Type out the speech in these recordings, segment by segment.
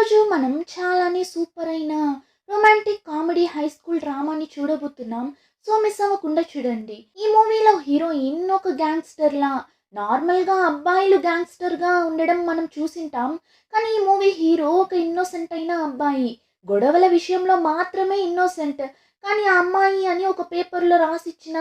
ఈరోజు మనం చాలానే సూపర్ అయిన రొమాంటిక్ కామెడీ హై స్కూల్ డ్రామాని చూడబోతున్నాం. సో మిస్ అవ్వకుండా చూడండి. ఈ మూవీలో హీరోయిన్ ఒక గ్యాంగ్స్టర్‌లా నార్మల్‌గా అబ్బాయిలు గ్యాంగ్స్టర్‌గా ఉండడం మనం చూసింటాం. కానీ ఈ మూవీ హీరో ఒక ఇన్నోసెంట్ అయిన అబ్బాయి. గొడవల విషయంలో మాత్రమే ఇన్నోసెంట్. కానీ ఆ అమ్మాయి అని ఒక పేపర్‌లో రాసిచ్చిన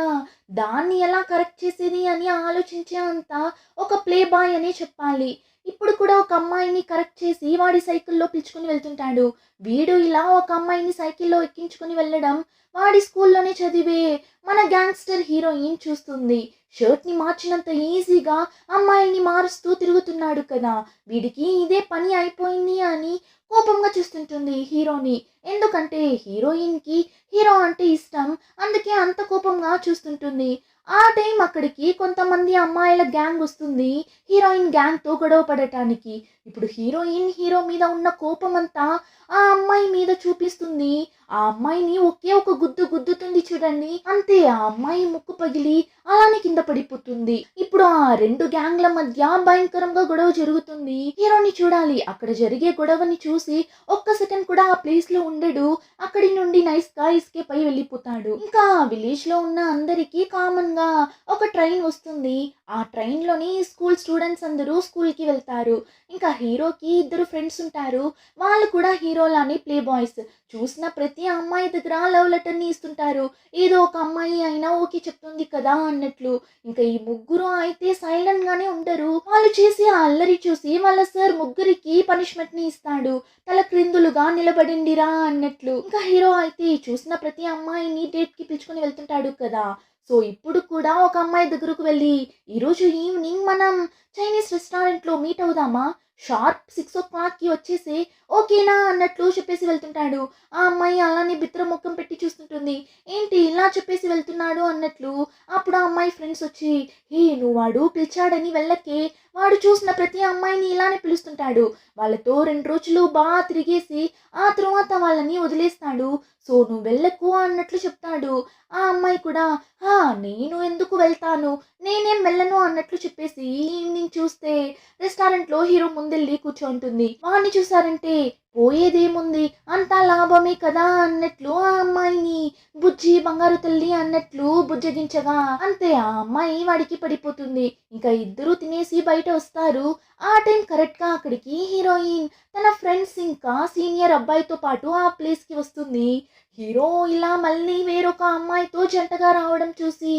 దాన్ని ఎలా కరెక్ట్ చేసేది అని ఆలోచించే అంత ఒక ప్లే బాయ్ అనే చెప్పాలి. ఇప్పుడు కూడా ఒక అమ్మాయిని కరెక్ట్ చేసి వాడి సైకిల్‌లో పిలుచుకొని వెళ్తుంటాడు. వీడు ఇలా ఒక అమ్మాయిని సైకిల్‌లో ఎక్కించుకొని వెళ్ళడం వాడి స్కూల్‌లోనే చదివే మన గ్యాంగ్‌స్టర్ హీరోయిన్ చూస్తుంది. షర్ట్‌ని మార్చినంత ఈజీగా అమ్మాయిల్ని మారుస్తూ తిరుగుతున్నాడు కదా! వీడికి ఇదే పని అయిపోయింది అని కోపంగా చూస్తుంటుంది హీరోని. ఎందుకంటే హీరోయిన్‌కి హీరో అంటే ఇష్టం. అందుకే అంత కోపంగా చూస్తుంటుంది. ఆ టైం అక్కడికి కొంతమంది అమ్మాయిల గ్యాంగ్ వస్తుంది. హీరోయిన్ గ్యాంగ్‌తో గొడవ పడటానికి. ఇప్పుడు హీరోయిన్ హీరో మీద ఉన్న కోపమంతా ఆ అమ్మాయి మీద చూపిస్తుంది. ఆ అమ్మాయిని ఒకే ఒక గుద్దు గుద్దుతుంది చూడండి. అంతే ఆ అమ్మాయి ముక్కు పగిలి అలానే కింద పడిపోతుంది. ఇప్పుడు ఆ 2 గ్యాంగ్‌ల మధ్య భయంకరంగా గొడవ జరుగుతుంది. హీరోని చూడాలి. అక్కడ జరిగే గొడవని చూసి ఒక్క సెకండ్ కూడా ఆ ప్లేస్‌లో ఉండడు. అక్కడి నుండి నైస్‌గా ఎస్కేప్ అయ్యి వెళ్ళిపోతాడు. ఇంకా విలేజ్‌లో ఉన్న అందరికీ కామన్‌గా ఒక ట్రైన్ వస్తుంది. ఆ ట్రైన్‌లోని స్కూల్ స్టూడెంట్స్ అందరూ స్కూల్‌కి వెళ్తారు. ఇంకా హీరోకి ఇద్దరు ఫ్రెండ్స్ ఉంటారు. వాళ్ళు కూడా హీరోలానే ప్లే బాయ్స్. చూసిన ప్రతి అమ్మాయి దగ్గర లవ్ లెటర్‌ని ఇస్తుంటారు. ఏదో ఒక అమ్మాయి అయినా ఓకే చెప్తుంది కదా అన్నట్లు. ఇంకా ఈ ముగ్గురు అయితే సైలెంట్‌గానే ఉండరు. వాళ్ళు చేసే ఆ అల్లరి చూసి వాళ్ళ సార్ ముగ్గురికి పనిష్మెంట్‌ని ఇస్తాడు. తల క్రిందులుగా నిలబడిండిరా అన్నట్లు. ఇంకా హీరో అయితే చూసిన ప్రతి అమ్మాయిని డేట్‌కి పిలుచుకొని వెళ్తుంటాడు కదా! సో ఇప్పుడు కూడా ఒక అమ్మాయి దగ్గరకు వెళ్ళి, ఈరోజు ఈవినింగ్ మనం చైనీస్ రెస్టారెంట్‌లో మీట్ అవుదామా? షార్ప్ 6:00కి వచ్చేసేయ్. ఓకేనా అన్నట్లు చెప్పేసి వెళ్తుంటాడు. ఆ అమ్మాయి అలానే బిత్తర మొఖం పెట్టి చూస్తుంటుంది. ఏంటి ఇలా చెప్పేసి వెళ్తున్నాడు అన్నట్లు. అప్పుడు ఆ అమ్మాయి ఫ్రెండ్స్ వచ్చి, "హే! నువ్వు వాడు పిలిచాడని వెళ్ళకే. వాడు చూసిన ప్రతి అమ్మాయిని ఇలానే పిలుస్తుంటాడు. వాళ్ళతో 2 రోజులు తిరిగేసి ఆ తరువాత వాళ్ళని వదిలేస్తాడు. సో నువ్వు వెళ్ళకు" అన్నట్లు చెప్తాడు. ఆ అమ్మాయి కూడా, "హా! నేను ఎందుకు వెళ్తాను? నేనేం వెళ్ళను" అన్నట్లు చెప్పేసి ఈవినింగ్ చూస్తే రెస్టారెంట్‌లో హీరో ముందెళ్ళి కూర్చుంటుంది. వాడిని చూసారంటే పోయేదేముంది అంతా లాభమే కదా అన్నట్లు ఆ అమ్మాయిని బుజ్జి బంగారు తల్లి అన్నట్లు బుజ్జగించగా అంతే ఆ అమ్మాయి వాడికి పడిపోతుంది. ఇంకా ఇద్దరు తినేసి బయట వస్తారు. ఆ టైం కరెక్ట్‌గా అక్కడికి హీరోయిన్ తన ఫ్రెండ్స్ ఇంకా సీనియర్ అబ్బాయితో పాటు ఆ ప్లేస్‌కి వస్తుంది. హీరో ఇలా మళ్ళీ వేరొక అమ్మాయితో జంటగా రావడం చూసి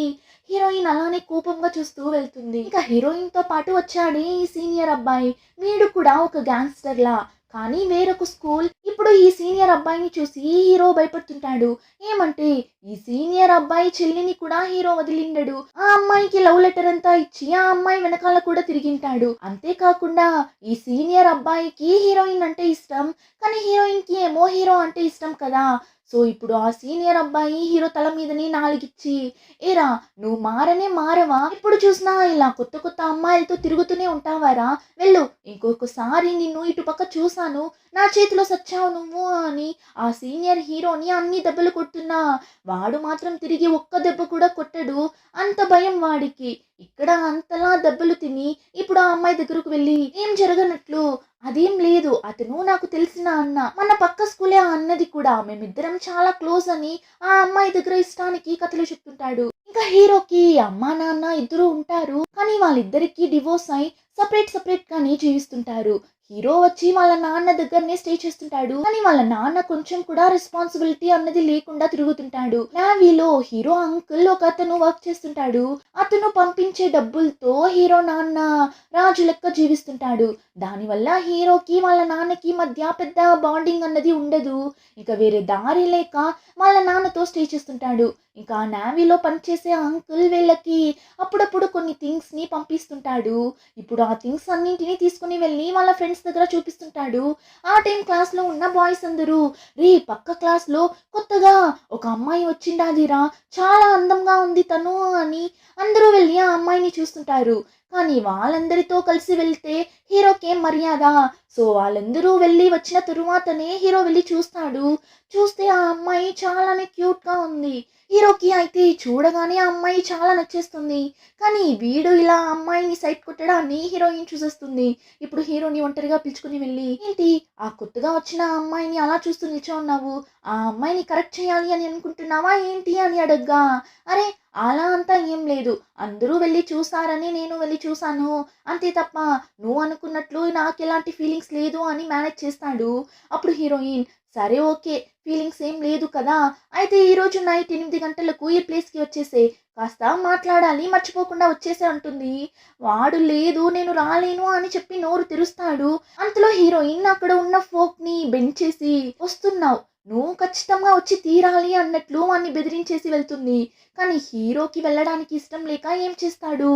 హీరోయిన్ అలానే కోపంగా చూస్తూ వెళ్తుంది. ఇంకా హీరోయిన్‌తో పాటు వచ్చాడే ఈ సీనియర్ అబ్బాయి. వీడు కూడా ఒక గ్యాంగ్‌స్టర్‌లా కానీ వేరొక స్కూల్. ఇప్పుడు ఈ సీనియర్ అబ్బాయిని చూసి హీరో భయపడుతుంటాడు. ఏమంటే ఈ సీనియర్ అబ్బాయి చెల్లిని కూడా హీరో వదిలిండడు. ఆ అమ్మాయికి లవ్ లెటర్ అంతా ఇచ్చి ఆ అమ్మాయి వెనకాల కూడా తిరిగింటాడు. అంతేకాకుండా ఈ సీనియర్ అబ్బాయికి హీరోయిన్ అంటే ఇష్టం. కానీ హీరోయిన్ కి ఏమో హీరో అంటే ఇష్టం కదా! సో ఇప్పుడు ఆ సీనియర్ అబ్బాయి హీరో తల మీదని నాలుగిచ్చి, ఏరా నువ్వు మారనే మారవా? ఎప్పుడు చూసినా ఇలా కొత్త కొత్త అమ్మాయిలతో తిరుగుతూనే ఉంటావారా? వెళ్ళు, ఇంకొకసారి నిన్ను ఇటుపక్క చూసాను నా చేతిలో సచ్చావు నువ్వు అని ఆ సీనియర్ హీరోని అన్ని దెబ్బలు కొడుతున్నా వాడు మాత్రం తిరిగి ఒక్క దెబ్బ కూడా కొట్టడు. అంత భయం వాడికి. ఇక్కడ అంతలా దెబ్బలు తిని ఇప్పుడు ఆ అమ్మాయి దగ్గరకు వెళ్ళి ఏం జరగనట్లు, అదేం లేదు అతను నాకు తెలిసిన అన్న. మన పక్క స్కూలే ఆ అన్నది కూడా. మేమిద్దరం చాలా క్లోజ్ అని ఆ అమ్మాయి దగ్గర ఇష్టానికి కథలు చెప్తుంటాడు. ఇంకా హీరోకి అమ్మా నాన్న ఇద్దరు ఉంటారు. కానీ వాళ్ళిద్దరికీ డివోర్స్ అయి సపరేట్ గానే జీవిస్తుంటారు. హీరో వచ్చి వాళ్ళ నాన్న దగ్గరనే స్టే చేస్తుంటాడు. కానీ వాళ్ళ నాన్న కొంచెం కూడా రెస్పాన్సిబిలిటీ అన్నది లేకుండా తిరుగుతుంటాడు. నావీలో హీరో అంకుల్ ఒక అతను వర్క్ చేస్తుంటాడు. అతను పంపించే డబ్బులతో హీరో నాన్న రాజు లెక్క జీవిస్తుంటాడు. దానివల్ల హీరోకి వాళ్ళ నాన్నకి మధ్య పెద్ద బాండింగ్ అన్నది ఉండదు. ఇక వేరే దారి లేక వాళ్ళ నాన్నతో స్టే చేస్తుంటాడు. ఇంకా నావీలో పనిచేసే అంకుల్ వీళ్ళకి అప్పుడప్పుడు కొన్ని థింగ్స్ని పంపిస్తుంటాడు. ఇప్పుడు ఆ థింగ్స్ అన్నింటినీ తీసుకుని వెళ్ళి వాళ్ళ ఫ్రెండ్స్ దగ్గర చూపిస్తుంటాడు. ఆ టైం క్లాస్లో ఉన్న బాయ్స్ అందరూ, రే పక్క క్లాస్లో కొత్తగా ఒక అమ్మాయి వచ్చిండాదిరా, చాలా అందంగా ఉంది తను అని అందరూ వెళ్ళి ఆ అమ్మాయిని చూస్తుంటారు. కానీ వాళ్ళందరితో కలిసి వెళ్తే హీరోకేం మర్యాద. సో వాళ్ళందరూ వెళ్ళి వచ్చిన తరువాతనే హీరో వెళ్ళి చూస్తాడు. చూస్తే ఆ అమ్మాయి చాలానే క్యూట్గా ఉంది. హీరోకి అయితే చూడగానే ఆ అమ్మాయి చాలా నచ్చేస్తుంది. కానీ వీడు ఇలా ఆ అమ్మాయిని సైట్ కొట్టడాన్ని హీరోయిన్ చూసేస్తుంది. ఇప్పుడు హీరోని ఒంటరిగా పిలుచుకుని వెళ్ళి, ఏంటి ఆ కొత్తగా వచ్చిన ఆ అమ్మాయిని అలా చూస్తూ నిల్చో ఉన్నావు, ఆ అమ్మాయిని కరెక్ట్ చేయాలి అని అనుకుంటున్నావా ఏంటి అని అడగ్గా, అరే అలా అంతా ఏం లేదు, అందరూ వెళ్ళి చూసారని నేను వెళ్ళి చూసాను అంతే తప్ప నువ్వు అనుకున్నట్లు నాకు ఎలాంటి ఫీలింగ్స్ లేదు అని మేనేజ్ చేస్తాడు. అప్పుడు హీరోయిన్, సరే ఓకే, ఫీలింగ్స్ ఏం లేదు కదా, అయితే ఈరోజు నైట్ 8 గంటలకు ఈ ప్లేస్కి వచ్చేసే, కాస్త మాట్లాడాలి మర్చిపోకుండా వచ్చేసే అంటుంది. వాడు లేదు నేను రాలేను అని చెప్పి నోరు తెరుస్తాడు. అంతలో హీరోయిన్ అక్కడ ఉన్న ఫోక్ని బెండ్ చేసి, వస్తున్నావు నువ్వు ఖచ్చితంగా వచ్చి తీరాలి అన్నట్లు వాడిని బెదిరించేసి వెళ్తుంది. కానీ హీరోకి వెళ్ళడానికి ఇష్టం లేక ఏం చేస్తాడు,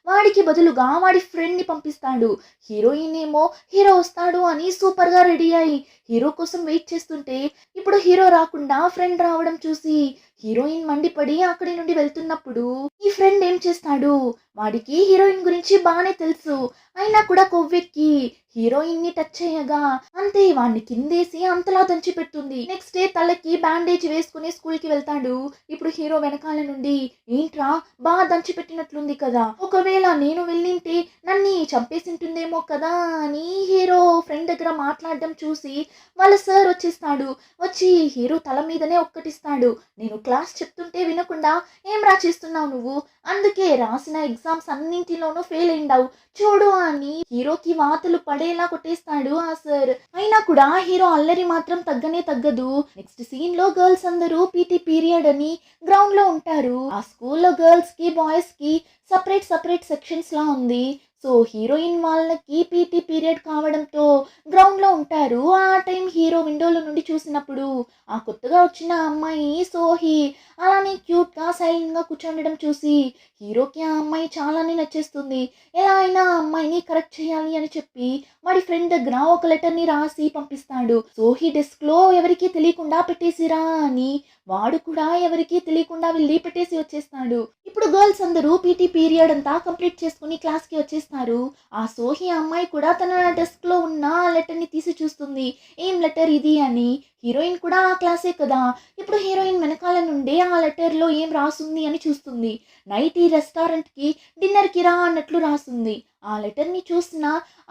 వాడికి బదులుగా వాడి ఫ్రెండ్ని పంపిస్తాడు. హీరోయిన్ ఏమో హీరో వస్తాడు అని సూపర్గా రెడీ అయి హీరో కోసం వెయిట్ చేస్తుంటే, ఇప్పుడు హీరో రాకుండా ఫ్రెండ్ రావడం చూసి హీరోయిన్ మండిపడి అక్కడి నుండి వెళ్తున్నప్పుడు ఈ ఫ్రెండ్ ఏం చేస్తాడు, వాడికి హీరోయిన్ గురించి బాగానే తెలుసు, అయినా కూడా కొవ్వెక్కి హీరోయిన్ ని టచ్ చేయగా అంతే వాడిని కిందేసి అంతలా దంచి పెడుతుంది. నెక్స్ట్ డే తలకి బ్యాండేజ్ వేసుకుని స్కూల్ కి వెళ్తాడు. ఇప్పుడు హీరో వెనకాల నుండి, ఏంట్రా బాగా దంచి పెట్టినట్లుంది కదా, ఒకవేళ నేను వెళ్ళింటే నన్ను చంపేసింటుందేమో కదా అని హీరో ఫ్రెండ్ దగ్గర మాట్లాడడం చూసి వాళ్ళ సార్ వచ్చేస్తాడు. వచ్చి హీరో తల మీదనే ఒక్కటిస్తాడు. నేను క్లాస్ చెప్తుంటే వినకుండా ఏం చేస్తున్నావు నువ్వు, అందుకే రాసిన ఎగ్జామ్స్ అన్నింటిలోనూ ఫెయిల్ అయిండావు చూడు అని హీరోకి వాతలు పడేలా కొట్టేస్తాడు ఆ సార్. అయినా కూడా హీరో అల్లరి మాత్రం తగ్గనే తగ్గదు. నెక్స్ట్ సీన్ లో గర్ల్స్ అందరూ పీటీ పీరియడ్ అని గ్రౌండ్ లో ఉంటారు. ఆ స్కూల్లో గర్ల్స్ కి బాయ్స్ కి సపరేట్ సపరేట్ సెక్షన్స్ లా ఉంది. సో హీరోయిన్ వాళ్ళకి పీటీ పీరియడ్ కావడంతో గ్రౌండ్ లో ఉంటారు. ఆ టైం హీరో విండోలో నుండి చూసినప్పుడు ఆ కొత్తగా వచ్చిన అమ్మాయి సోహి అలానే క్యూట్ గా సైలెంట్ గా కూర్చోండడం చూసి హీరోకి ఆ అమ్మాయి చాలానే నచ్చేస్తుంది. ఎలా అయినా ఆ అమ్మాయిని కరెక్ట్ చేయాలి అని చెప్పి వాడి ఫ్రెండ్ దగ్గర ఒక లెటర్ ని రాసి పంపిస్తాడు. సోహి డెస్క్ లో ఎవరికీ తెలియకుండా పెట్టేసిరా అని వాడు కూడా ఎవరికీ తెలియకుండా వెళ్ళి పెట్టేసి వచ్చేస్తాడు. ఇప్పుడు గర్ల్స్ అందరూ పీటీ పీరియడ్ అంతా కంప్లీట్ చేసుకుని క్లాస్ కి వచ్చేస్తారు. ఆ సోహి అమ్మాయి కూడా తన డెస్క్ లో ఉన్న లెటర్ ని తీసి చూస్తుంది, ఏం లెటర్ ఇది అని. హీరోయిన్ కూడా ఆ క్లాసే కదా. ఇప్పుడు హీరోయిన్ వెనకాల నుండి ఆ లెటర్ లో ఏం రాసుంది అని చూస్తుంది. నైట్ ఈ రెస్టారెంట్ కి డిన్నర్ కి రా అన్నట్లు రాస్తుంది. ఆ లెటర్ ని చూసిన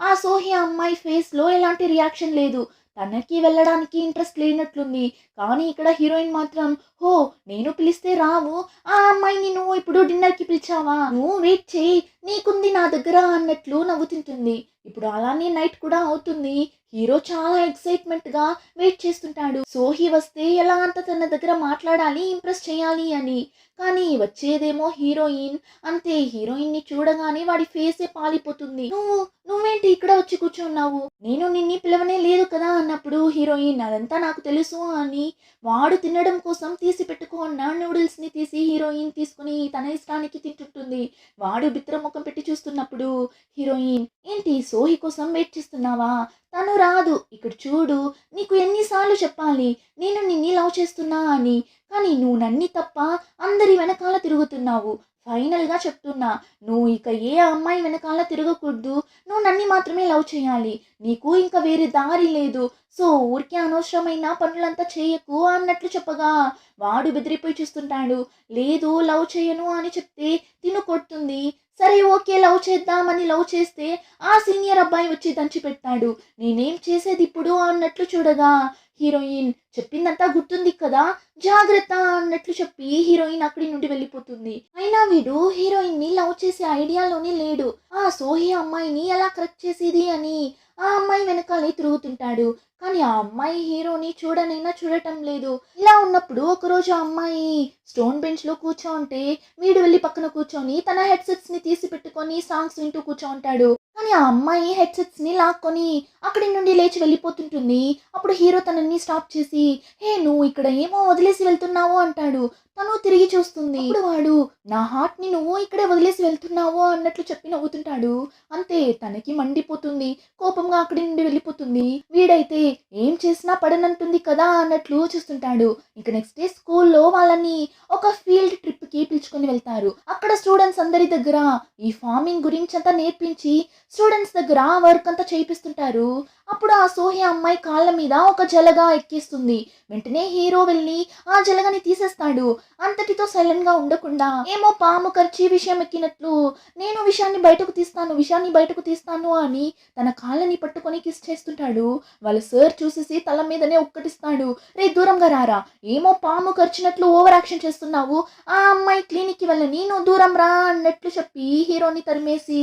ఆ సోహి అమ్మాయి ఫేస్ లో ఎలాంటి రియాక్షన్ లేదు. తనకి వెళ్ళడానికి ఇంట్రెస్ట్ లేనట్లుంది. కానీ ఇక్కడ హీరోయిన్ మాత్రం, హో నేను పిలిస్తే రావు, ఆ అమ్మాయిని నువ్వు ఇప్పుడు డిన్నర్కి పిలిచావా, నువ్వు వెయిట్ చేయి నీకుంది నా దగ్గర అన్నట్లు నవ్వుతుంటుంది. ఇప్పుడు అలానే నైట్ కూడా అవుతుంది. హీరో చాలా ఎక్సైట్మెంట్ గా వెయిట్ చేస్తుంటాడు. సోహి వస్తే ఎలా అంత తన దగ్గర మాట్లాడాలి, ఇంప్రెస్ చేయాలి అని. కానీ వచ్చేదేమో హీరోయిన్. అంతే హీరోయిన్ ని చూడగానే వాడి ఫేసే పాలిపోతుంది. నువ్వేంటి ఇక్కడ వచ్చి కూర్చున్నావు, నేను నిన్ని పిలవనే లేదు కదా అన్నప్పుడు హీరోయిన్, అదంతా నాకు తెలుసు అని వాడు తినడం కోసం తీసి పెట్టుకున్న నూడిల్స్ ని తీసి హీరోయిన్ తీసుకుని తన ఇష్టానికి తింటుంటుంది. వాడు బిత్ర ముఖం పెట్టి చూస్తున్నప్పుడు హీరోయిన్, ఏంటి సోహి కోసం వెయిట్ చేస్తున్నావా, తను రాదు, ఇక్కడ చూడు నీకు ఎన్నిసార్లు చెప్పాలి నేను నిన్ని లవ్ చేస్తున్నా అని, కానీ నువ్వు నన్ని తప్ప అందరి వెనకాల తిరుగుతున్నావు. ఫైనల్గా చెప్తున్నా, నువ్వు ఇక ఏ అమ్మాయి వెనకాల తిరగకూడదు, నువ్వు నన్ను మాత్రమే లవ్ చేయాలి, నీకు ఇంకా వేరే దారి లేదు. సో ఊరికే అనవసరమైన పనులంతా చేయకు అన్నట్లు చెప్పగా వాడు బెదిరిపోయి చూస్తుంటాడు. లేదు లవ్ చేయను అని చెప్తే తిను కొడుతుంది. సరే ఓకే లవ్ చేద్దామని లవ్ చేస్తే ఆ సీనియర్ అబ్బాయి వచ్చి దంచి పెడతాడు. నేనేం చేసేది ఇప్పుడు అన్నట్లు చూడగా హీరోయిన్, చెప్పిందంతా గుర్తుంది కదా, జాగ్రత్త అన్నట్లు చెప్పి హీరోయిన్ అక్కడి నుండి వెళ్ళిపోతుంది. అయినా వీడు హీరోయిన్ ని లవ్ చేసే ఐడియాలోనే లేడు. ఆ సోహి అమ్మాయిని ఎలా కరెక్ట్ చేసేది అని ఆ అమ్మాయి వెనకాలే తిరుగుతుంటాడు. కానీ ఆ అమ్మాయి హీరోని చూడనైనా చూడటం లేదు. ఇలా ఉన్నప్పుడు ఒకరోజు ఆ అమ్మాయి స్టోన్ బెంచ్ లో కూర్చోంటే వీడు వెళ్ళి పక్కన కూర్చొని తన హెడ్సెట్స్ ని తీసి పెట్టుకొని సాంగ్స్ వింటూ కూర్చోంటాడు. కానీ ఆ అమ్మాయి హెడ్సెట్స్ ని లాక్కొని అక్కడి నుండి లేచి వెళ్ళిపోతుంటుంది. అప్పుడు హీరో తనని స్టాప్ చేసి, హే నువ్వు ఇక్కడ ఏమో వదిలేసి వెళ్తున్నావు అంటాడు. తను తిరిగి చూస్తుంది. అప్పుడు వాడు నా హార్ట్ ని నువ్వు ఇక్కడే వదిలేసి వెళ్తున్నావు అన్నట్లు చెప్పి నవ్వుతుంటాడు. అంతే తనకి మండిపోతుంది. కోపంగా అక్కడి నుండి వెళ్ళిపోతుంది. వీడైతే ఏం చేసినా పడనంటుంది కదా అన్నట్లు చూస్తుంటాడు. ఇక నెక్స్ట్ డే స్కూల్లో వాళ్ళని ఒక ఫీల్డ్ ట్రిప్ కి పిలుచుకొని వెళ్తారు. అక్కడ స్టూడెంట్స్ అందరి దగ్గర ఈ ఫార్మింగ్ గురించి అంతా నేర్పించి స్టూడెంట్స్ దగ్గర వర్క్ అంతా చేయిస్తుంటారు. అప్పుడు ఆ సోహి అమ్మాయి కాళ్ళ మీద ఒక జలగా ఎక్కిస్తుంది. వెంటనే హీరో వెళ్ళి ఆ జలగని తీసేస్తాడు. అంతటితో సైలెంట్ గా ఉండకుండా ఏమో పాము కరిచి విషయం ఎక్కినట్లు నేను విషయాన్ని బయటకు తీస్తాను అని తన కాళ్ళని పట్టుకొని కిస్ చేస్తుంటాడు. వాళ్ళ సార్ చూసేసి తల మీదనే ఒక్కటిస్తాడు. రే దూరంగా రారా, ఏమో పాము కరిచినట్లు ఓవర్ యాక్షన్ చేస్తున్నావు, ఆ అమ్మాయి క్లినిక్ కి వెళ్ళని నువ్వు దూరం రా అన్నట్లు చెప్పి హీరోని తరిమేసి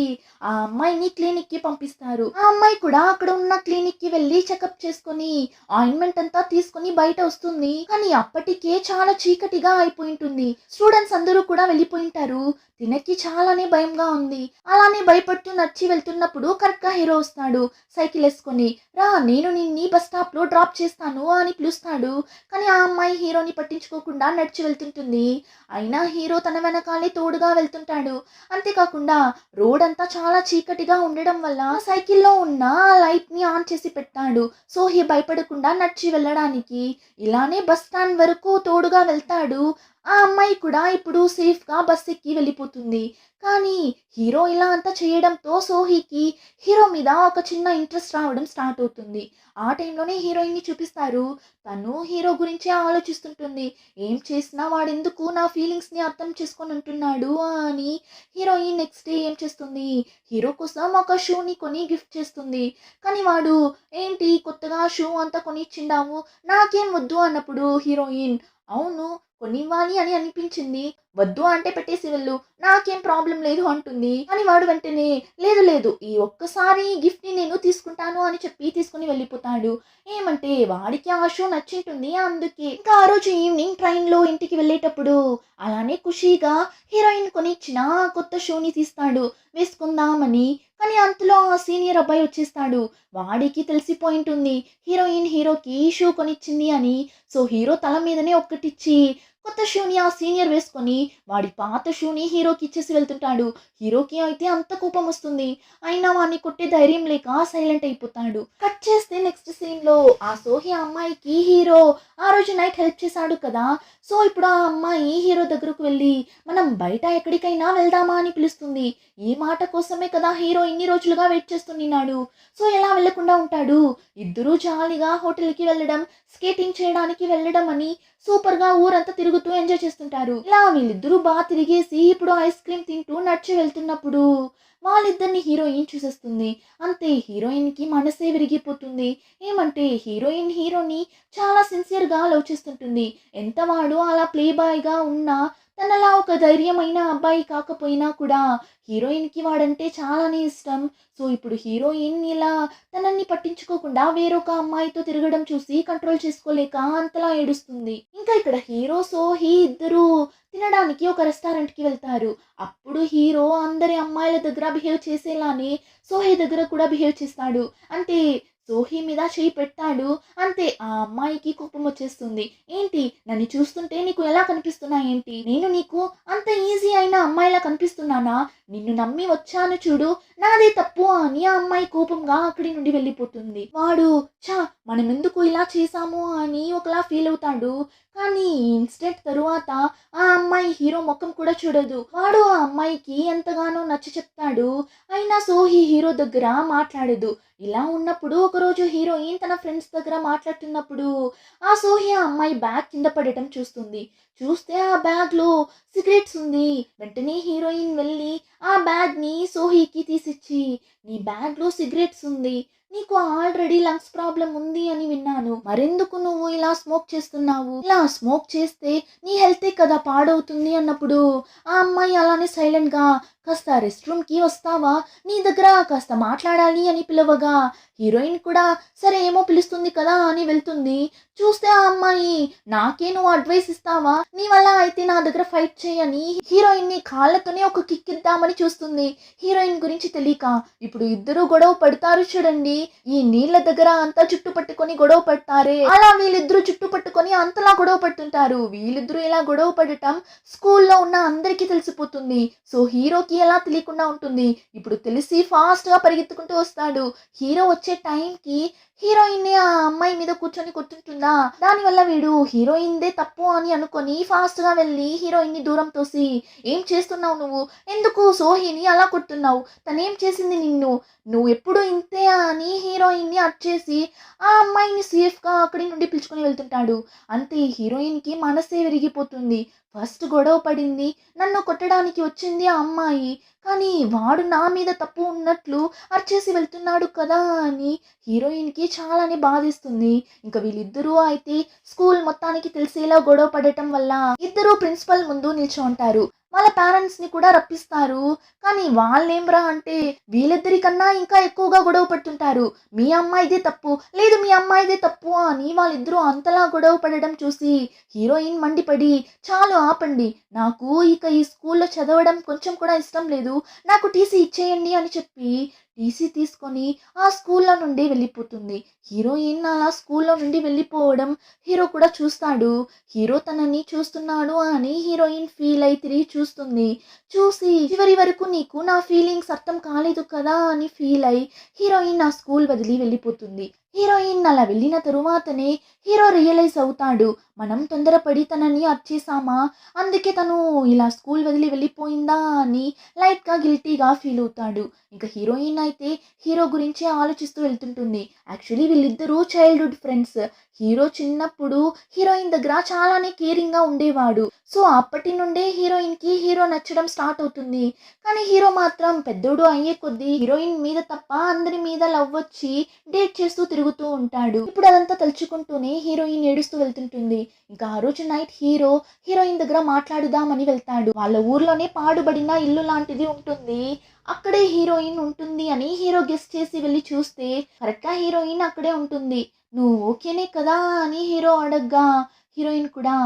ఆ అమ్మాయిని క్లినిక్ కి పంపిస్తారు. ఆ అమ్మాయి కూడా అక్కడ ఉన్న క్లినిక్ కి వెళ్ళి చెకప్ చేసుకుని ఆయింట్మెంట్ అంతా తీసుకుని బయట వస్తుంది. కానీ అప్పటికే చాలా చీకటిగా అయిపోయింటుంది. స్టూడెంట్స్ అందరూ కూడా వెళ్ళిపోయింటారు. తినకి చాలానే భయంగా ఉంది. అలానే భయపడుతూ నడిచి వెళ్తున్నప్పుడు కరెక్ట్ గా హీరో వస్తాడు సైకిల్ వేసుకొని. రా నేను నిన్ని బస్ స్టాప్ లో డ్రాప్ చేస్తాను అని పిలుస్తాడు. కానీ ఆ అమ్మాయి హీరోని పట్టించుకోకుండా నడిచి వెళ్తుంటుంది. అయినా హీరో తన వెనకాలే తోడుగా వెళ్తుంటాడు. అంతేకాకుండా రోడ్ అంతా చాలా చీకటిగా ఉండడం వల్ల సైకిల్లో ఉన్న లైట్ ని ఆన్ చేసి పెట్టాడు. సో హీ భయపడకుండా నడిచి వెళ్ళడానికి. ఇలానే బస్ స్టాండ్ వరకు తోడుగా వెళ్తాడు. ఆ అమ్మాయి కూడా ఇప్పుడు సేఫ్ గా బస్ ఎక్కి వెళ్ళిపోతుంది. కానీ హీరో ఇలా అంతా చేయడంతో సోహీకి హీరో మీద ఒక చిన్న ఇంట్రెస్ట్ రావడం స్టార్ట్ అవుతుంది. ఆ టైంలోనే హీరోయిన్ ని చూపిస్తారు. తను హీరో గురించే ఆలోచిస్తుంటుంది. ఏం చేసినా వాడెందుకు నా ఫీలింగ్స్ ని అర్థం చేసుకొని ఉంటున్నాడు అని. హీరోయిన్ నెక్స్ట్ డే ఏం చేస్తుంది, హీరో కోసం ఒక షూని కొని గిఫ్ట్ చేస్తుంది. కానీ వాడు ఏంటి కొత్తగా షూ అంతా కొనిచ్చిండావు, నాకేం వద్దు అన్నప్పుడు హీరోయిన్ అవును కొనివ్వాలి అని అనిపించింది, వద్దు అంటే పెట్టేసి వెళ్ళు, నాకేం ప్రాబ్లం లేదు అంటుంది. అని వాడు వెంటనే లేదు లేదు ఈ ఒక్కసారి గిఫ్ట్ ని నేను తీసుకుంటాను అని చెప్పి తీసుకుని వెళ్ళిపోతాడు. ఏమంటే వాడికి ఆ షో నచ్చింటుంది అందుకే. ఇంకా ఆ రోజు ఈవినింగ్ ట్రైన్ లో ఇంటికి వెళ్ళేటప్పుడు అలానే ఖుషీగా హీరోయిన్ కొనిచ్చిన కొత్త షోని తీస్తాడు వేసుకుందామని. కానీ అంతలో ఆ సీనియర్ అబ్బాయి వచ్చేస్తాడు. వాడికి తెలిసిపోయింటుంది హీరోయిన్ హీరోకి షూ కొనిచ్చింది అని. సో హీరో తల మీదనే ఒక్కటిచ్చి కొత్త షూని ఆ సీనియర్ వేసుకొని వాడి పాత షూని హీరోకి ఇచ్చేసి వెళ్తుంటాడు. హీరోకి అయితే అంత కోపం వస్తుంది. అయినా వాడిని కొట్టే ధైర్యం లేక సైలెంట్ అయిపోతాడు. కట్ చేస్తే నెక్స్ట్ సీన్ లో ఆ సోహి అమ్మాయికి హీరో ఆ రోజు నైట్ హెల్ప్ చేశాడు కదా. సో ఇప్పుడు ఆ అమ్మాయి హీరో దగ్గరకు వెళ్ళి మనం బయట ఎక్కడికైనా వెళ్దామా అని పిలుస్తుంది. ఈ మాట కోసమే కదా హీరో ఇన్ని రోజులుగా వెయిట్ చేస్తున్నాడు. సో ఎలా వెళ్లకుండా ఉంటాడు. ఇద్దరూ జాలీగా హోటల్కి వెళ్ళడం, స్కేటింగ్ చేయడానికి వెళ్ళడం అని సూపర్ గా ఊరంతా తిరుగుతూ ఎంజాయ్ చేస్తుంటారు. ఇలా వీళ్ళిద్దరూ బాగా తిరిగేసి ఇప్పుడు ఐస్ క్రీమ్ తింటూ నడిచి వెళ్తున్నప్పుడు వాళ్ళిద్దరిని హీరోయిన్ చూసేస్తుంది. అంతే హీరోయిన్ కి మనసే విరిగిపోతుంది. ఏమంటే హీరోయిన్ హీరోని చాలా సిన్సియర్ గా లవ్ చేస్తుంటుంది. ఎంత వాడు అలా ప్లే బాయ్ గా ఉన్నా తనలా ఒక ధైర్యమైన అబ్బాయి కాకపోయినా కూడా హీరోయిన్ కి వాడంటే చాలానే ఇష్టం. సో ఇప్పుడు హీరోయిన్ ఇలా తనని పట్టించుకోకుండా వేరొక అమ్మాయితో తిరగడం చూసి కంట్రోల్ చేసుకోలేక అంతలా ఏడుస్తుంది. ఇంకా ఇక్కడ హీరో సోహి ఇద్దరు తినడానికి ఒక రెస్టారెంట్ కి వెళ్తారు. అప్పుడు హీరో అందరి అమ్మాయిల దగ్గర బిహేవ్ చేసేలానే సోహి దగ్గర కూడా బిహేవ్ చేస్తాడు. అంటే సోహి మీద చేయి పెట్టాడు. అంతే ఆ అమ్మాయికి కోపం వచ్చేస్తుంది. ఏంటి నన్ను చూస్తుంటే నీకు ఎలా కనిపిస్తున్నా ఏంటి, నేను నీకు అంత ఈజీ అయిన అమ్మాయిలా కనిపిస్తున్నానా, నిన్ను నమ్మి వచ్చాను చూడు నాదే తప్పు అని ఆ అమ్మాయి కోపంగా అక్కడి నుండి వెళ్ళిపోతుంది. వాడు చా మనం ఎందుకు ఇలా చేసాము అని ఒకలా ఫీల్ అవుతాడు. కానీ ఈ ఇన్సిడెంట్ తరువాత ఆ అమ్మాయి హీరో ముఖం కూడా చూడదు. వాడు ఆ అమ్మాయికి ఎంతగానో నచ్చ చెప్తాడు. అయినా సోహి హీరో దగ్గర మాట్లాడదు. ఇలా ఉన్నప్పుడు ఒకరోజు హీరోయిన్ తన ఫ్రెండ్స్ దగ్గర మాట్లాడుతున్నప్పుడు ఆ సోహి ఆ అమ్మాయి బ్యాగ్ కింద పడటం చూస్తుంది. చూస్తే ఆ బ్యాగ్ లో సిగరెట్స్ ఉంది. వెంటనే హీరోయిన్ వెళ్ళి ఆ బ్యాగ్ ని సోహికి తీసిచ్చి నీ బ్యాగ్ లో సిగరెట్స్ ఉంది, నీకు ఆల్రెడీ లంగ్స్ ప్రాబ్లం ఉంది అని విన్నాను, మరెందుకు నువ్వు ఇలా స్మోక్ చేస్తున్నావు, ఇలా స్మోక్ చేస్తే నీ హెల్తే కదా పాడవుతుంది అన్నప్పుడు ఆ అమ్మాయి అలానే సైలెంట్ గా కాస్త రెస్ట్ రూమ్ కి వస్తావా, నీ దగ్గర కాస్త మాట్లాడాలి అని పిలవగా హీరోయిన్ కూడా సరే ఏమో పిలుస్తుంది కదా అని వెళ్తుంది. చూస్తే ఆ అమ్మాయి నాకే నువ్వు అడ్వైస్ ఇస్తావా, నీ వల్ల అయితే నా దగ్గర ఫైట్ చేయని హీరోయిన్ ని కాళ్ళతోనే ఒక కిక్ ఇద్దామని చూస్తుంది. హీరోయిన్ గురించి తెలియక ఇప్పుడు ఇద్దరు గొడవ పడతారు చూడండి. ఈ నీళ్ళ దగ్గర అంతా చుట్టు పట్టుకొని గొడవ పడతారే, అలా వీళ్ళిద్దరూ చుట్టు పట్టుకొని అంతలా గొడవ పడుతుంటారు. వీళ్ళిద్దరూ ఇలా గొడవ పడటం స్కూల్లో ఉన్న అందరికీ తెలిసిపోతుంది. సో హీరోకి ఎలా తెలియకుండా ఉంటుంది. ఇప్పుడు తెలిసి ఫాస్ట్ గా పరిగెత్తుకుంటూ వస్తాడు. హీరో వచ్చే టైంకి హీరోయిన్ ఆ అమ్మాయి మీద కూర్చొని కొట్టుంటుందా, దానివల్ల వీడు హీరోయిన్దే తప్పు అని అనుకొని ఫాస్ట్ గా వెళ్ళి హీరోయిన్ ని దూరం తోసి, ఏం చేస్తున్నావు నువ్వు, ఎందుకు సోహిని అలా కొడుతున్నావు, తనేం చేసింది నిన్ను, నువ్వు ఎప్పుడు ఇంతే అని హీరోయిన్ ని అర్చేసి ఆ అమ్మాయిని సేఫ్ గా అక్కడి నుండి పిలుచుకొని వెళ్తుంటాడు. అంతే హీరోయిన్ కి మనసే విరిగిపోతుంది. ఫస్ట్ గొడవ పడింది, నన్ను కొట్టడానికి వచ్చింది ఆ అమ్మాయి, కానీ వాడు నా మీద తప్పు ఉన్నట్లు అర్చేసి వెళ్తున్నాడు కదా అని హీరోయిన్కి చాలానే బాధిస్తుంది. ఇంకా వీళ్ళిద్దరూ అయితే స్కూల్ మొత్తానికి తెలిసేలా గొడవ పడటం వల్ల ఇద్దరు ప్రిన్సిపల్ ముందు నిల్చోంటారు. వాళ్ళ పేరెంట్స్ ని కూడా రప్పిస్తారు. కానీ వాళ్ళేమ్రా అంటే వీళ్ళిద్దరికన్నా ఇంకా ఎక్కువగా గొడవ పడుతుంటారు. మీ అమ్మాయిదే తప్పు, లేదు మీ అమ్మాయిదే తప్పు అని వాళ్ళిద్దరూ అంతలా గొడవ పడడం చూసి హీరోయిన్ మండిపడి, చాలు ఆపండి, నాకు ఇక ఈ స్కూల్లో చదవడం కొంచెం కూడా ఇష్టం లేదు, నాకు టీసీ ఇచ్చేయండి అని చెప్పి టీసీ తీసుకొని ఆ స్కూల్లో నుండి వెళ్ళిపోతుంది. హీరోయిన్ అలా స్కూల్లో నుండి వెళ్ళిపోవడం హీరో కూడా చూస్తాడు. హీరో తనని చూస్తున్నాడు అని హీరోయిన్ ఫీల్ అయి తిరిగి చూస్తుంది. చూసి చివరి వరకు నీకు నా ఫీలింగ్స్ అర్థం కాలేదు కదా అని ఫీల్ అయి హీరోయిన్ ఆ స్కూల్ వదిలి వెళ్ళిపోతుంది. హీరోయిన్ అలా వెళ్ళిన తరువాతనే హీరో రియలైజ్ అవుతాడు, మనం తొందరపడి తనని అర్చేసామా, అందుకే తను ఇలా స్కూల్ వదిలి వెళ్ళిపోయిందా అని లైట్గా గిల్టీగా ఫీల్ అవుతాడు. ఇంకా హీరోయిన్ అయితే హీరో గురించి ఆలోచిస్తూ వెళ్తుంటుంది. యాక్చువల్లీ వీళ్ళిద్దరూ చైల్డ్హుడ్ ఫ్రెండ్స్. హీరో చిన్నప్పుడు హీరోయిన్ దగ్గర చాలానే కేరింగ్గా ఉండేవాడు. సో అప్పటి నుండే హీరోయిన్కి హీరో నచ్చడం స్టార్ట్ అవుతుంది. కానీ హీరో మాత్రం పెద్దోడు అయ్యే కొద్దీ హీరోయిన్ మీద తప్ప అందరి మీద లవ్ వచ్చి డేట్ చేస్తూ తిరుగుతూ ఉంటాడు. ఇప్పుడు అదంతా తలుచుకుంటూనే హీరోయిన్ ఏడుస్తూ వెళ్తుంటుంది. ఇంకా ఆ రోజు నైట్ హీరో హీరోయిన్ దగ్గర మాట్లాడుదామని వెళ్తాడు. వాళ్ళ ఊర్లోనే పాడుబడిన ఇల్లు లాంటిది ఉంటుంది, అక్కడే హీరోయిన్ ఉంటుంది అని హీరో గెస్ చేసి వెళ్ళి చూస్తే కరెక్ట్గా హీరోయిన్ అక్కడే ఉంటుంది. నువ్వు ఓకేనే కదా అని హీరో అడగ్గా హీరోయిన్ కూడా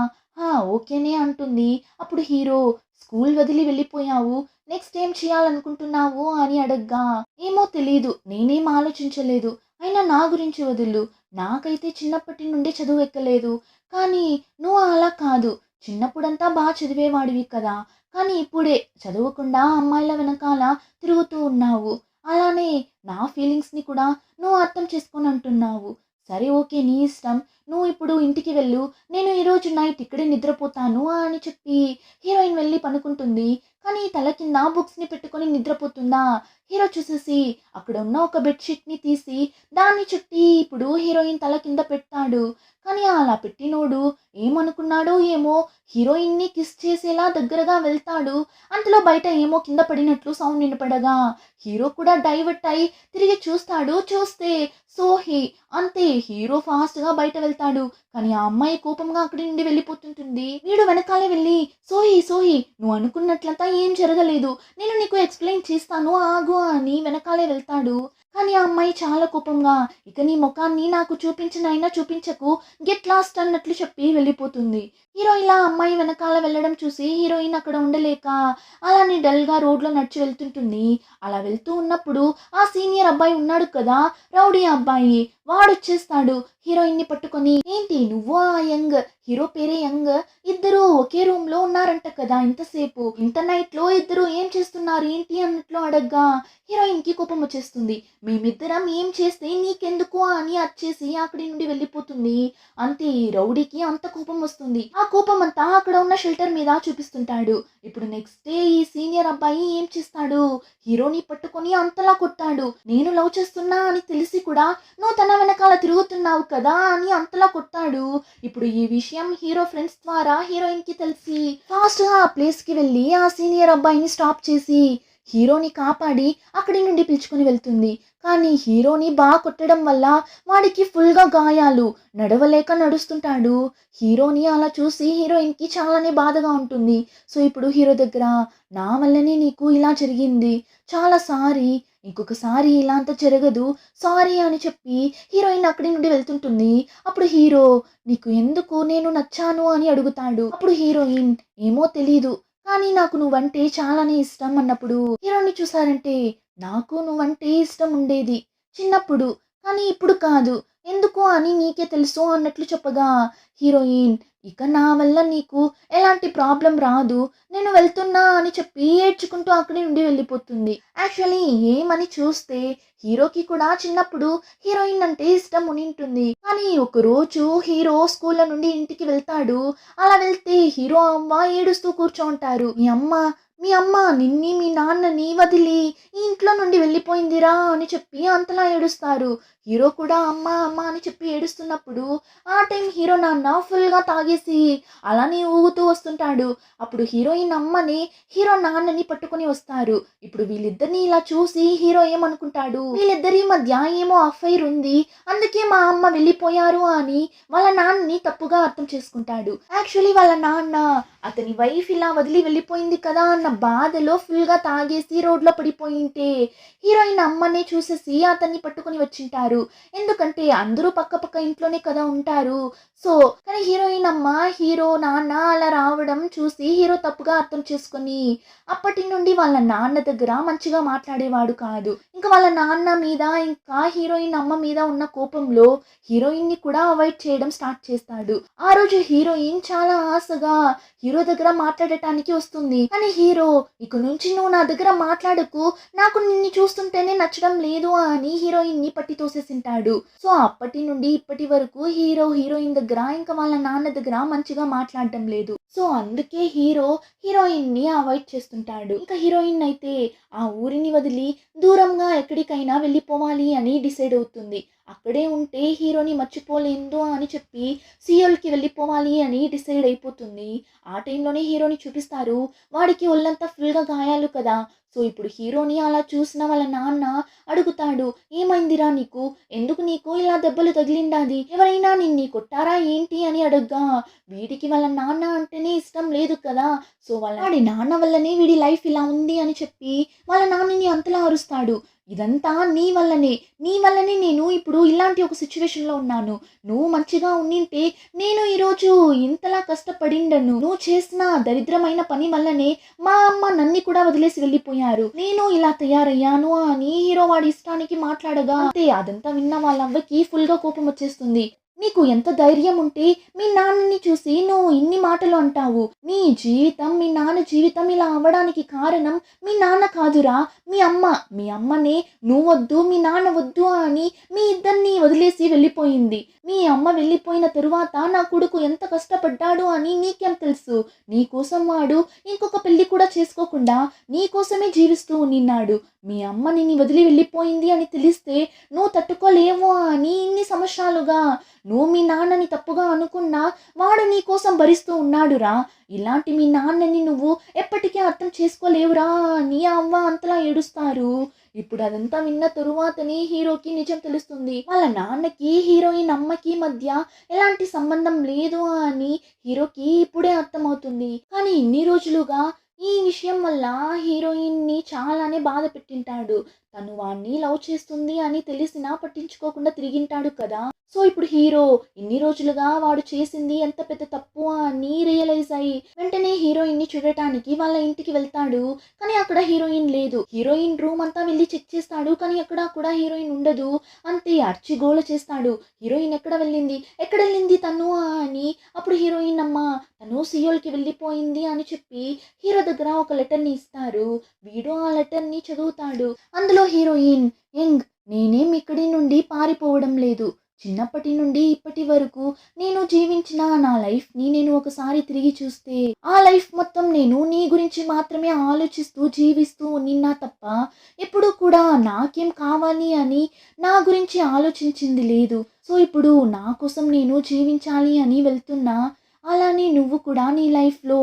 ఓకేనే అంటుంది. అప్పుడు హీరో, స్కూల్ వదిలి వెళ్ళిపోయావు, నెక్స్ట్ ఏం చేయాలనుకుంటున్నావు అని అడగ్గా, ఏమో తెలీదు, నేనేం ఆలోచించలేదు, అయినా నా గురించి వదులు, నాకైతే చిన్నప్పటి నుండి చదువు ఎక్కలేదు, కానీ నువ్వు అలా కాదు, చిన్నప్పుడంతా బాగా చదివేవాడివి కదా, కానీ ఇప్పుడే చదవకుండా అమ్మాయిల వెనకాల తిరుగుతూ ఉన్నావు, అలానే నా ఫీలింగ్స్ని కూడా నువ్వు అర్థం చేసుకొని అంటున్నావు. సరే ఓకే నీ ఇష్టం, నువ్వు ఇప్పుడు ఇంటికి వెళ్ళు, నేను ఈరోజు నైట్ ఇక్కడే నిద్రపోతాను అని చెప్పి హీరోయిన్ వెళ్ళి పనుకుంటుంది. కానీ తల కింద బుక్స్ని పెట్టుకొని నిద్రపోతుందా, హీరో చూసేసి అక్కడ ఉన్న ఒక బెడ్షీట్ని తీసి దాన్ని చుట్టి ఇప్పుడు హీరోయిన్ తల కింద పెడతాడు. కానీ అలా పెట్టినోడు ఏమనుకున్నాడో ఏమో, హీరోయిన్ని కిస్ చేసేలా దగ్గరగా వెళ్తాడు. అంతలో బయట ఏమో కింద పడినట్లు సౌండ్ వినపడగా హీరో కూడా డైవర్ట్ అయి తిరిగి చూస్తాడు. చూస్తే సోహి. అంతే హీరో ఫాస్ట్గా బయట వెళ్తాడు. కానీ ఆ అమ్మాయి కోపంగా అక్కడి నుండి వెళ్ళిపోతుంటుంది. వీడు వెనకాలే వెళ్ళి, సోహి సోహి నువ్వు అనుకున్నట్లంతా ఏం జరగలేదు, నేను నీకు ఎక్స్ప్లెయిన్ చేస్తాను ఆగు అని వెనకాలే వెళ్తాడు. కానీ ఆ అమ్మాయి చాలా కోపంగా, ఇక నీ ముఖాన్ని నాకు చూపించినైనా చూపించకు, గెట్ లాస్ట్ అన్నట్లు చెప్పి వెళ్ళిపోతుంది. హీరో ఇలా అమ్మాయి వెనకాల వెళ్ళడం చూసి హీరోయిన్ అక్కడ ఉండలేక అలానే డల్గా రోడ్లో నడిచి వెళ్తుంటుంది. అలా వెళ్తూ ఉన్నప్పుడు ఆ సీనియర్ అబ్బాయి ఉన్నాడు కదా, రౌడీ అబ్బాయి, వాడు వచ్చేస్తాడు హీరోయిన్ని పట్టుకొని. ఏంటి నువ్వు ఆ యంగ్, హీరో పేరే యంగ్, ఇద్దరు ఒకే రూమ్ లో ఉన్నారంట కదా, ఇంతసేపు ఇంత నైట్ లో ఇద్దరు ఏం చేస్తున్నారు ఏంటి అన్నట్లు అడగ్గా హీరోయిన్ కి కోపం వచ్చేస్తుంది. మేమిద్దరం ఏం చేస్తే నీకెందుకు అని వచ్చేసి అక్కడి నుండి వెళ్ళిపోతుంది. అంతే ఈ రౌడీకి అంత కోపం వస్తుంది. ఆ కోపం అంతా అక్కడ ఉన్న షెల్టర్ మీద చూపిస్తుంటాడు. ఇప్పుడు నెక్స్ట్ డే ఈ సీనియర్ అబ్బాయి ఏం చేస్తాడు, హీరోని పట్టుకొని అంతలా కొట్టాడు. నేను లవ్ చేస్తున్నా అని తెలిసి కూడా నువ్వు తన వెనకాల తిరుగుతున్నావు కదా అని అంతలా కొట్టాడు. ఇప్పుడు ఈ విషయం హీరో ఫ్రెండ్స్ ద్వారా హీరోయిన్ కి తెలిసి ఫాస్ట్ గా ఆ ప్లేస్ కి వెళ్ళి ఆ సీనియర్ అబ్బాయిని స్టాప్ చేసి హీరోని కాపాడి అక్కడి నుండి పిలుచుకుని వెళ్తుంది. కానీ హీరోని బాగా కొట్టడం వల్ల వాడికి ఫుల్గా గాయాలు, నడవలేక నడుస్తుంటాడు. హీరోని అలా చూసి హీరోయిన్కి చాలానే బాధగా ఉంటుంది. సో ఇప్పుడు హీరో దగ్గర, నా వల్లనే నీకు ఇలా జరిగింది, చాలా సారీ, ఇంకొకసారి ఇలా అంతా జరగదు, సారీ అని చెప్పి హీరోయిన్ అక్కడి నుండి వెళ్తుంటుంది. అప్పుడు హీరో, నీకు ఎందుకు నేను నచ్చాను అని అడుగుతాడు. అప్పుడు హీరోయిన్, ఏమో తెలీదు, కానీ నాకు నువ్వంటే చాలానే ఇష్టం అన్నప్పుడు హీరోని చూసారంటే, నాకు నువ్వంటే ఇష్టం ఉండేది చిన్నప్పుడు, కానీ ఇప్పుడు కాదు. ఎందుకు అని నీకే తెలుసు అన్నట్లు చెప్పగా హీరోయిన్ ఇక నా వల్ల నీకు ఎలాంటి ప్రాబ్లమ్ రాదు. నేను వెళ్తున్నా అని చెప్పి ఏడ్చుకుంటూ అక్కడి నుండి వెళ్ళిపోతుంది. యాక్చువల్లీ ఏమని చూస్తే హీరోకి కూడా చిన్నప్పుడు హీరోయిన్ అంటే ఇష్టం ఉనింటుంది. కానీ ఒకరోజు హీరో స్కూల్ నుండి ఇంటికి వెళ్తాడు. అలా వెళ్తే హీరో అవ్వ ఏడుస్తూ కూర్చోంటారు. మీ అమ్మ నిన్ని మీ నాన్నని వదిలి ఈ ఇంట్లో నుండి వెళ్ళిపోయిందిరా అని చెప్పి అంతలా ఏడుస్తారు. హీరో కూడా అమ్మ అమ్మ అని చెప్పి ఏడుస్తున్నప్పుడు ఆ టైం హీరో నాన్న ఫుల్గా తాగేసి అలానే ఊగుతూ వస్తుంటాడు. అప్పుడు హీరోయిన్ అమ్మని హీరో నాన్నని పట్టుకొని వస్తారు. ఇప్పుడు వీళ్ళిద్దరిని ఇలా చూసి హీరో ఏమనుకుంటాడు, వీళ్ళిద్దరి మధ్య ఏమో అఫైర్ ఉంది, అందుకే మా అమ్మ వెళ్ళిపోయారు అని వాళ్ళ నాన్నని తప్పుగా అర్థం చేసుకుంటాడు. యాక్చువల్లీ వాళ్ళ నాన్న అతని వైఫ్ ఇలా వదిలి వెళ్ళిపోయింది కదా అన్న బాధలో ఫుల్గా తాగేసి రోడ్లో పడిపోయింటే హీరోయిన్ అమ్మనే చూసేసి అతన్ని పట్టుకొని వచ్చింటారు. ఎందుకంటే అందరూ పక్క పక్క ఇంట్లోనే కదా ఉంటారు. సో కానీ హీరోయిన్ అమ్మ హీరో నాన్న అలా రావడం చూసి హీరో తప్పుగా అర్థం చేసుకొని అప్పటి నుండి వాళ్ళ నాన్న దగ్గర మంచిగా మాట్లాడేవాడు కాదు. ఇంకా వాళ్ళ నాన్న మీద ఇంకా హీరోయిన్ అమ్మ మీద ఉన్న కోపంలో హీరోయిన్ ని కూడా అవాయిడ్ చేయడం స్టార్ట్ చేస్తాడు. ఆ రోజు హీరోయిన్ చాలా ఆశగా హీరో దగ్గర మాట్లాడటానికి వస్తుంది. కానీ హీరో ఇక నుంచి నువ్వు నా దగ్గర మాట్లాడకు, నాకు నిన్ను చూస్తుంటేనే నచ్చడం లేదు అని హీరోయిన్ ని పట్టి తోసేసింటాడు. సో అప్పటి నుండి ఇప్పటి వరకు హీరో హీరోయిన్ దగ్గర ఇంకా వాళ్ళ నాన్న దగ్గర మంచిగా మాట్లాడడం లేదు. సో అందుకే హీరో హీరోయిన్ ని అవాయిడ్ చేస్తుంటాడు. ఇంకా హీరోయిన్ అయితే ఆ ఊరిని వదిలి దూరంగా ఎక్కడికైనా వెళ్ళిపోవాలి అని డిసైడ్ అవుతుంది. అక్కడే ఉంటే హీరోని మర్చిపోలేదు అని చెప్పి సియోల్కి వెళ్ళిపోవాలి అని డిసైడ్ అయిపోతుంది. ఆ టైంలోనే హీరోని చూపిస్తారు. వాడికి ఒళ్ళంతా ఫుల్గా గాయాలు కదా. సో ఇప్పుడు హీరోని అలా చూసిన వాళ్ళ నాన్న అడుగుతాడు, ఏమైందిరా నీకు, ఎందుకు నీకు ఇలా దెబ్బలు తగిలిండాది, ఎవరైనా నిన్ని కొట్టారా ఏంటి అని అడగ్గా వీడికి వాళ్ళ నాన్న అంటేనే ఇష్టం లేదు కదా. సో వాడి నాన్న వల్లనే వీడి లైఫ్ ఇలా ఉంది అని చెప్పి వాళ్ళ నాన్నని అంతలా అరుస్తాడు. ఇదంతా నీ వల్లనే నేను ఇప్పుడు ఇలాంటి ఒక సిచ్యువేషన్లో ఉన్నాను. నువ్వు మంచిగా ఉండింటే నేను ఈరోజు ఇంతలా కష్టపడిండను. నువ్వు చేసిన దరిద్రమైన పని వల్లనే మా అమ్మ నన్ను కూడా వదిలేసి వెళ్ళిపోయారు. నేను ఇలా తయారయ్యాను అని హీరో వాడి ఇష్టానికి మాట్లాడగా అంతే. అదంతా విన్న వాళ్ళ అవ్వకి ఫుల్గా కోపం వచ్చేస్తుంది. నీకు ఎంత ధైర్యం ఉంటే మీ నాన్నని చూసి నువ్వు ఇన్ని మాటలు అంటావు. మీ నాన్న జీవితం ఇలా అవ్వడానికి కారణం మీ నాన్న కాదురా, మీ అమ్మనే నువ్వొద్దు మీ నాన్న వద్దు అని మీ ఇద్దరిని వదిలేసి వెళ్ళిపోయింది. మీ అమ్మ వెళ్ళిపోయిన తరువాత నా కొడుకు ఎంత కష్టపడ్డాడు అని నీకేం తెలుసు. నీ కోసం వాడు ఇంకొక పెళ్లి కూడా చేసుకోకుండా నీ కోసమే జీవిస్తూ ఉన్నాడు. మీ అమ్మ నిన్ను వదిలి వెళ్ళిపోయింది అని తెలిస్తే నువ్వు తట్టుకోలేవు అని ఇన్ని సంవత్సరాలుగా నువ్వు మీ నాన్నని తప్పుగా అనుకున్నా వాడు నీ కోసం భరిస్తూ ఉన్నాడురా. ఇలాంటి మీ నాన్నని నువ్వు ఎప్పటికీ అర్థం చేసుకోలేవురా అని అవ్వ అంతలా ఏడుస్తారు. ఇప్పుడు అదంతా విన్న తరువాతనే హీరోకి నిజం తెలుస్తుంది. వాళ్ళ నాన్నకి హీరోయిన్ అమ్మకి మధ్య ఎలాంటి సంబంధం లేదు అని హీరోకి ఇప్పుడే అర్థమవుతుంది. కానీ ఇన్ని రోజులుగా ఈ విషయం వల్ల హీరోయిన్ని చాలానే బాధ పెట్టింటాడు. తను వాడిని లవ్ చేస్తుంది అని తెలిసినా పట్టించుకోకుండా తిరిగింటాడు కదా. సో ఇప్పుడు హీరో ఇన్ని రోజులుగా వాడు చేసింది ఎంత పెద్ద తప్పు అని రియలైజ్ అయ్యి వెంటనే హీరోయిన్ని చూడటానికి వాళ్ళ ఇంటికి వెళ్తాడు. కానీ అక్కడ హీరోయిన్ లేదు. హీరోయిన్ రూమ్ అంతా వెళ్ళి చెక్ చేస్తాడు. కానీ ఎక్కడా కూడా హీరోయిన్ ఉండదు. అంతే అర్చి గోల చేస్తాడు. హీరోయిన్ ఎక్కడ వెళ్ళింది తను అని. అప్పుడు హీరోయిన్ అమ్మ తను సియోల్కి వెళ్ళిపోయింది అని చెప్పి హీరో దగ్గర ఒక లెటర్ని ఇస్తారు. వీడు ఆ లెటర్ని చదువుతాడు. అందులో హీరోయిన్ నేనేం ఇక్కడి నుండి పారిపోవడం లేదు. చిన్నప్పటి నుండి ఇప్పటి వరకు నేను జీవించిన నా లైఫ్ని నేను ఒకసారి తిరిగి చూస్తే ఆ లైఫ్ మొత్తం నేను నీ గురించి మాత్రమే ఆలోచిస్తూ జీవిస్తూ నిన్నా తప్ప ఎప్పుడు కూడా నాకేం కావాలి అని నా గురించి ఆలోచించింది లేదు. సో ఇప్పుడు నా కోసం నేను జీవించాలి అని వెళ్తున్నా. అలానే నువ్వు కూడా నీ లైఫ్లో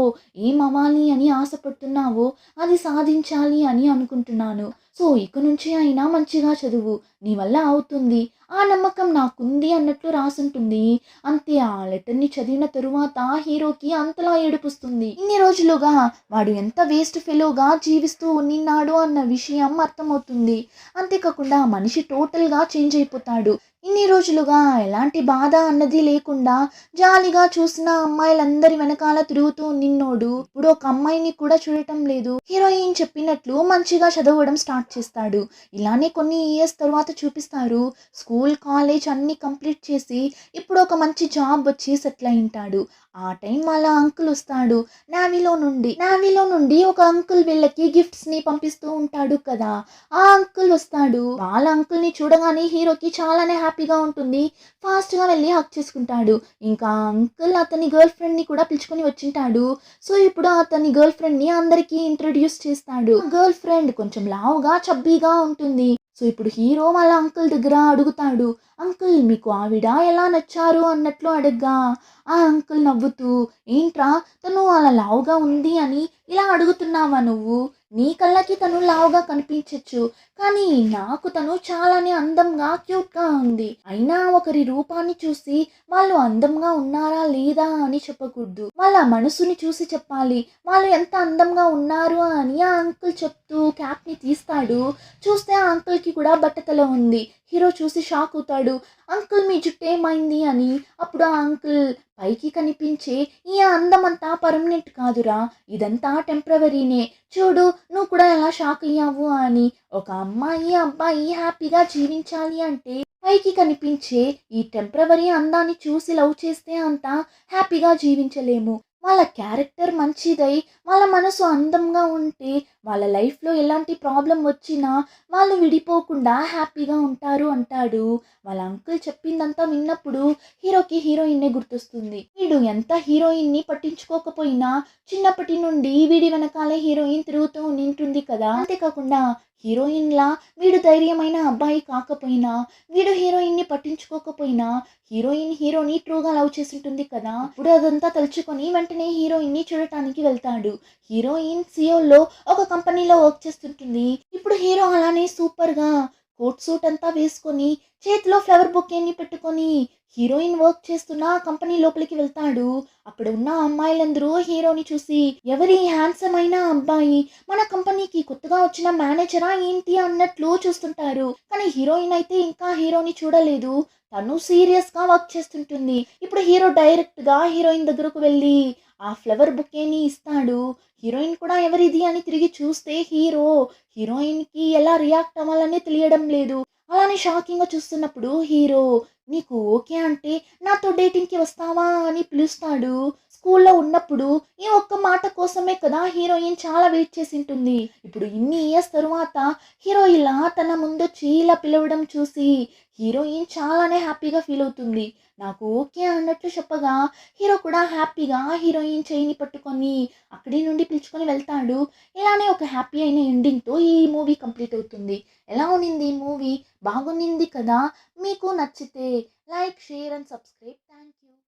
ఏం అవ్వాలి అని ఆశపడుతున్నావో అది సాధించాలి అని అనుకుంటున్నాను. సో ఇక నుంచి అయినా మంచిగా చదువు, నీ వల్ల అవుతుంది, ఆ నమ్మకం నాకుంది అన్నట్లు రాసుంటుంది. అంతే. ఆ లెటర్ని చదివిన తరువాత హీరోకి అంతలా ఏడుపుస్తుంది. ఇన్ని రోజులుగా వాడు ఎంత వేస్ట్ ఫెలోగా జీవిస్తూ ఉన్నాడు అన్న విషయం అర్థమవుతుంది. అంతేకాకుండా మనిషి టోటల్గా చేంజ్ అయిపోతాడు. ఇన్ని రోజులుగా ఎలాంటి బాధ అన్నది లేకుండా జాలిగా చూసిన అమ్మాయిలందరి వెనకాల తిరుగుతూ నిన్నోడు ఇప్పుడు ఒక అమ్మాయిని కూడా చూడటం లేదు. హీరోయిన్ చెప్పినట్లు మంచిగా చదవడం స్టార్ట్ చేస్తాడు. ఇలానే కొన్ని ఇయర్స్ తర్వాత చూపిస్తారు. స్కూల్ కాలేజ్ అన్ని కంప్లీట్ చేసి ఇప్పుడు ఒక మంచి జాబ్ వచ్చి సెటిల్ అయి ఉంటాడు. ఆ టైం వాళ్ళ అంకుల్ వస్తాడు నావీలో నుండి ఒక అంకుల్ వీళ్ళకి గిఫ్ట్స్ ని పంపిస్తూ ఉంటాడు కదా. ఆ అంకుల్ వస్తాడు. వాళ్ళ అంకుల్ ని చూడగానే హీరోకి చాలానే హ్యాపీగా ఉంటుంది. ఫాస్ట్ గా వెళ్ళి హక్ చేసుకుంటాడు. ఇంకా అంకుల్ అతని గర్ల్ ఫ్రెండ్ ని కూడా పిలుచుకొని వచ్చింటాడు. సో ఇప్పుడు అతని గర్ల్ ఫ్రెండ్ ని అందరికీ ఇంట్రడ్యూస్ చేస్తాడు. గర్ల్ ఫ్రెండ్ కొంచెం లావుగా చబ్బీగా ఉంటుంది. సో ఇప్పుడు హీరో వాళ్ళ అంకుల్ దగ్గర అడుగుతాడు, అంకుల్ మీకు ఆవిడ ఎలా నచ్చారు అన్నట్లు అడగ్గా ఆ అంకుల్ నవ్వుతూ, ఏంట్రా తను అలా లావుగా ఉంది అని ఇలా అడుగుతున్నావా నువ్వు? నీ కళ్ళకి తను లావుగా కనిపించచ్చు, కానీ నాకు తను చాలానే అందంగా క్యూట్గా ఉంది. అయినా ఒకరి రూపాన్ని చూసి వాళ్ళు అందంగా ఉన్నారా లేదా అని చెప్పకూడదు, వాళ్ళ మనసుని చూసి చెప్పాలి వాళ్ళు ఎంత అందంగా ఉన్నారు అని ఆ అంకుల్ చెప్తూ క్యాప్ని తీస్తాడు. చూస్తే ఆ అంకుల్కి కూడా బట్టతల ఉంది. హీరో చూసి షాక్ అవుతాడు, అంకుల్ మీ జుట్టు ఏమైంది అని. అప్పుడు ఆ అంకుల్, పైకి కనిపించే ఈ అందమంతా పర్మనెంట్ కాదురా, ఇదంతా టెంపరవరీనే, చూడు నువ్వు కూడా ఎలా షాక్ అయ్యావు అని. ఒక అమ్మాయి అబ్బాయి హ్యాపీగా జీవించాలి అంటే పైకి కనిపించే ఈ టెంపరవరీ అందాన్ని చూసి లవ్ చేస్తే అంత హ్యాపీగా జీవించలేము. వాళ్ళ క్యారెక్టర్ మంచిదై వాళ్ళ మనసు అందంగా ఉంటే వాళ్ళ లైఫ్లో ఎలాంటి ప్రాబ్లం వచ్చినా వాళ్ళు విడిపోకుండా హ్యాపీగా ఉంటారు అంటాడు. వాళ్ళ అంకుల్ చెప్పిందంతా విన్నప్పుడు హీరోకి హీరోయిన్నే గుర్తొస్తుంది. వీడు ఎంత హీరోయిన్ని పట్టించుకోకపోయినా చిన్నప్పటి నుండి వీడి వెనకాలే హీరోయిన్ తిరుగుతూ ఉంటుంది కదా. అంతేకాకుండా హీరోయిన్లా వీడు ధైర్యమైన అబ్బాయి కాకపోయినా, వీడు హీరోయిన్ని పట్టించుకోకపోయినా హీరోయిన్ హీరోని ట్రూగా లవ్ చేసి ఉంటుంది కదా. ఇప్పుడు అదంతా తలుచుకొని వెంటనే హీరోయిన్ని చూడటానికి వెళ్తాడు. హీరోయిన్ సియోల్లో ఒక కంపెనీలో వర్క్ చేస్తుంటుంది. ఇప్పుడు హీరో అలానే సూపర్గా కోట్ సూట్ అంతా వేసుకొని చేతిలో ఫ్లవర్ బొకేని పెట్టుకొని హీరోయిన్ వర్క్ చేస్తున్న కంపెనీ లోపలికి వెళ్తాడు. అక్కడ ఉన్న అమ్మాయిలందరూ హీరోని చూసి, ఎవరి హ్యాండ్సమ్ అయిన అబ్బాయి, మన కంపెనీకి కొత్తగా వచ్చిన మేనేజరా ఏంటి అన్నట్లు చూస్తుంటారు. కానీ హీరోయిన్ అయితే ఇంకా హీరోని చూడలేదు. తను సీరియస్గా వర్క్ చేస్తుంటుంది. ఇప్పుడు హీరో డైరెక్ట్గా హీరోయిన్ దగ్గరకు వెళ్ళి ఆ ఫ్లవర్ బుకేని ఇస్తాడు. హీరోయిన్ కూడా ఎవరిది అని తిరిగి చూస్తే హీరోయిన్కి ఎలా రియాక్ట్ అవ్వాలని తెలియడం లేదు. అలానే షాకింగ్గా చూస్తున్నప్పుడు హీరో, నీకు ఓకే అంటే నాతో డేటింగ్కి వస్తావా అని పిలుస్తాడు. స్కూల్లో ఉన్నప్పుడు ఈ ఒక్క మాట కోసమే కదా హీరోయిన్ చాలా వెయిట్ చేసి ఉంటుంది. ఇప్పుడు ఇన్ని ఇయర్స్ తరువాత హీరో ఇలా తన ముందొచ్చి ఇలా పిలవడం చూసి హీరోయిన్ చాలానే హ్యాపీగా ఫీల్ అవుతుంది. నాకు ఓకే అన్నట్లు చెప్పగా హీరో కూడా హ్యాపీగా హీరోయిన్ చేయిని పట్టుకొని అక్కడి నుండి పిలుచుకొని వెళ్తాడు. ఇలానే ఒక హ్యాపీ అయిన ఎండింగ్తో ఈ మూవీ కంప్లీట్ అవుతుంది. ఎలా ఉన్నింది ఈ మూవీ? బాగున్నింది కదా. మీకు నచ్చితే like, share and subscribe. Thank you.